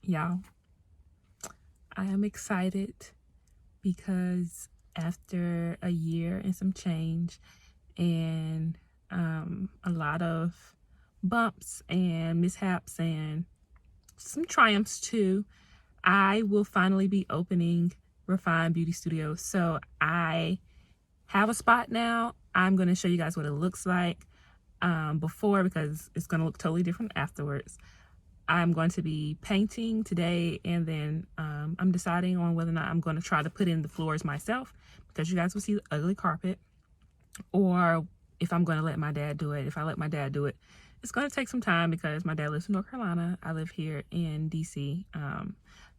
Y'all, I am excited because after a year and some change and a lot of bumps and mishaps and some triumphs too, I will finally be opening Refined Beauty Studio. So I have a spot now. I'm going to show you guys what it looks like before, because it's going to look totally different afterwards. I'm going to be painting today, and then I'm deciding on whether or not I'm going to try to put in the floors myself, because you guys will see the ugly carpet, or if I'm going to let my dad do it. If I let my dad do it, it's going to take some time because my dad lives in North Carolina. I live here in DC.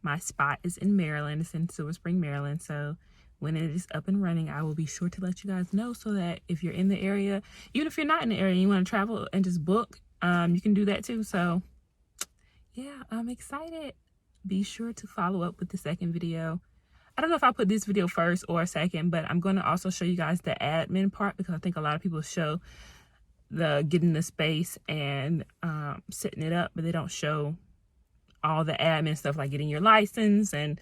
My spot is in Maryland. It's in Silver Spring, Maryland. So when it is up and running, I will be sure to let you guys know, so that if you're in the area, even if you're not in the area and you want to travel and just book, you can do that too. So yeah, I'm excited. Be sure to follow up with the second video. I don't know if I'll put this video first or second, but I'm going to also show you guys the admin part, because I think a lot of people show the getting the space and setting it up, but they don't show all the admin stuff, like getting your license and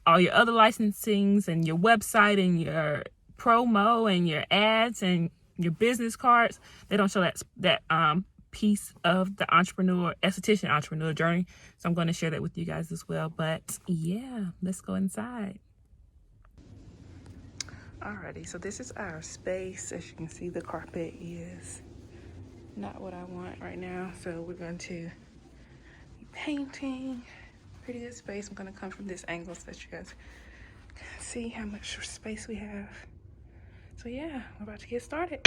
all your other licensings and your website and your promo and your ads and your business cards. They don't show that piece of the esthetician entrepreneur journey. So I'm going to share that with you guys as well. But yeah, let's go inside. Alrighty, so this is our space. As you can see, the carpet is not what I want right now. So we're going to be painting. Pretty good space. I'm going to come from this angle so that you guys can see how much space we have. So yeah, we're about to get started.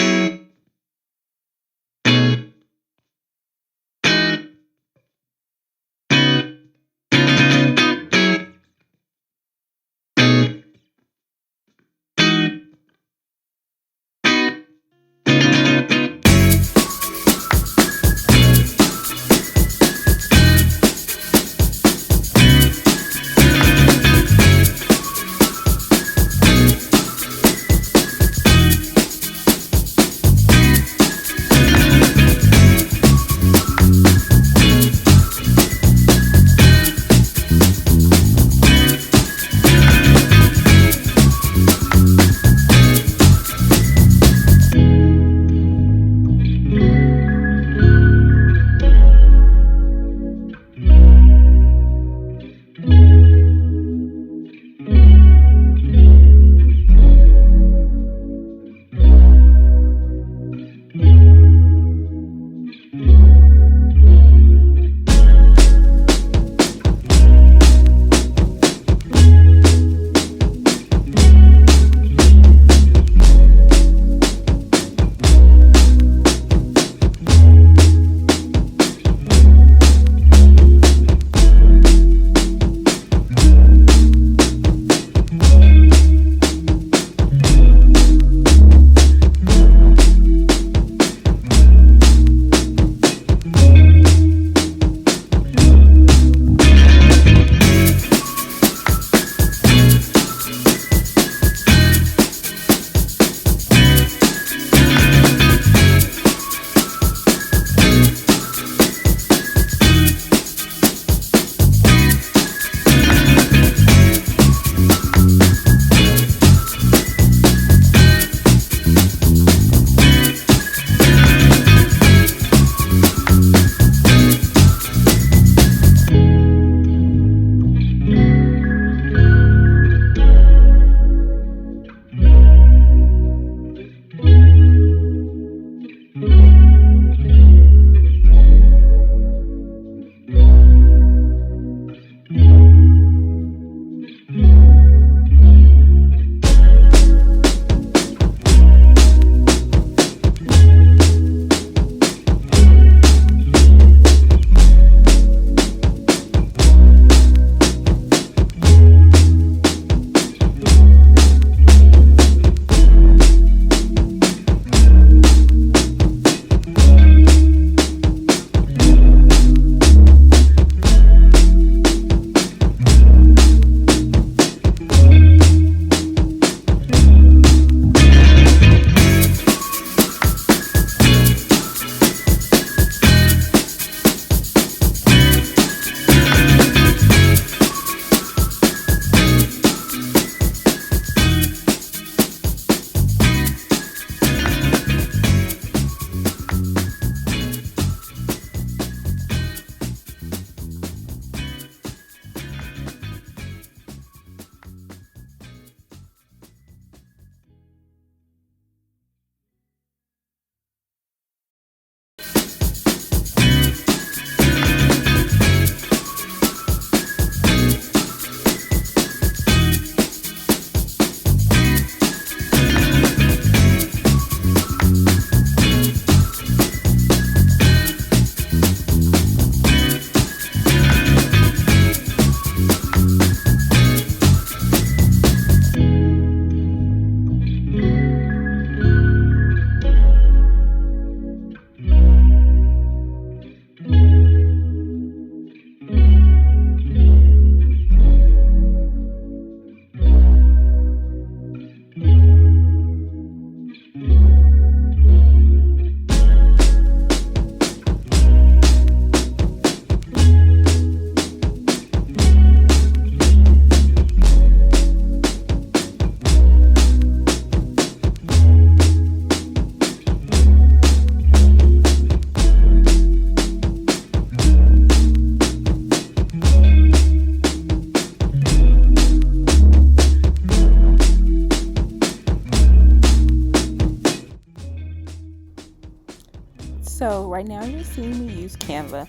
right now you're seeing me use Canva.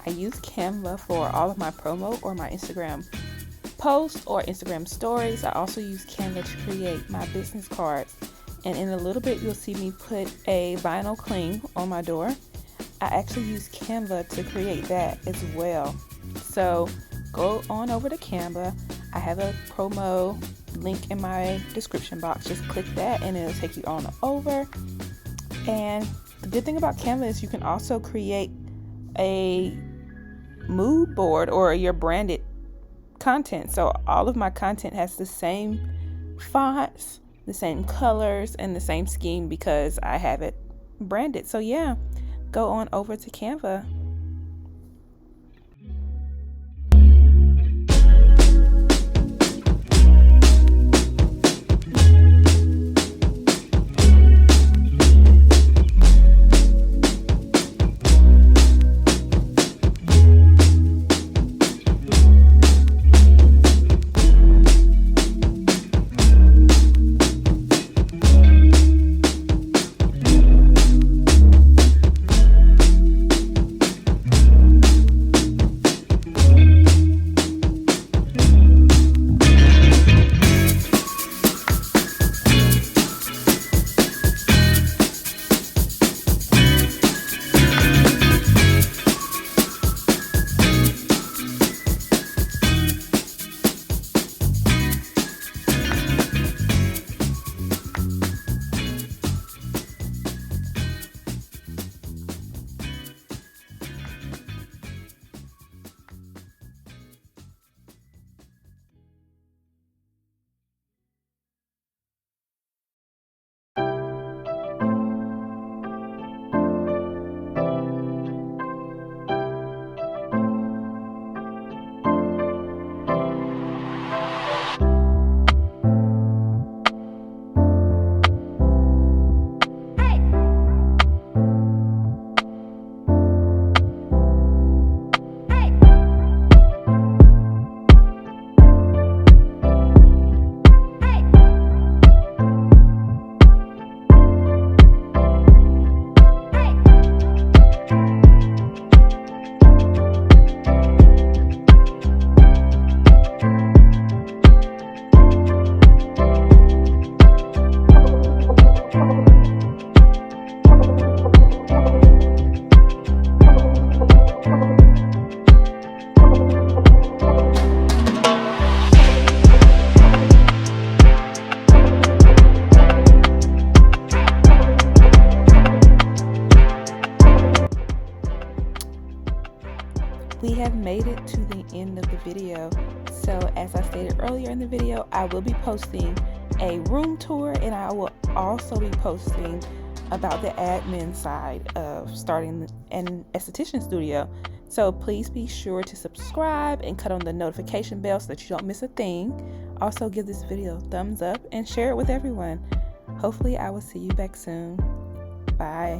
I use Canva for all of my promo or my Instagram posts or Instagram stories. I also use Canva to create my business cards. And in a little bit, you'll see me put a vinyl cling on my door. I actually use Canva to create that as well. So go on over to Canva. I have a promo link in my description box. Just click that and it'll take you on over. And the good thing about Canva is you can also create a mood board or your branded content. So all of my content has the same fonts, the same colors, and the same scheme because I have it branded. So yeah, go on over to Canva. We have made it to the end of the video. So as I stated earlier in the video, I will be posting a room tour, and I will also be posting about the admin side of starting an esthetician studio. So please be sure to subscribe and cut on the notification bell so that you don't miss a thing. Also give this video a thumbs up and share it with everyone. Hopefully I will see you back soon. Bye.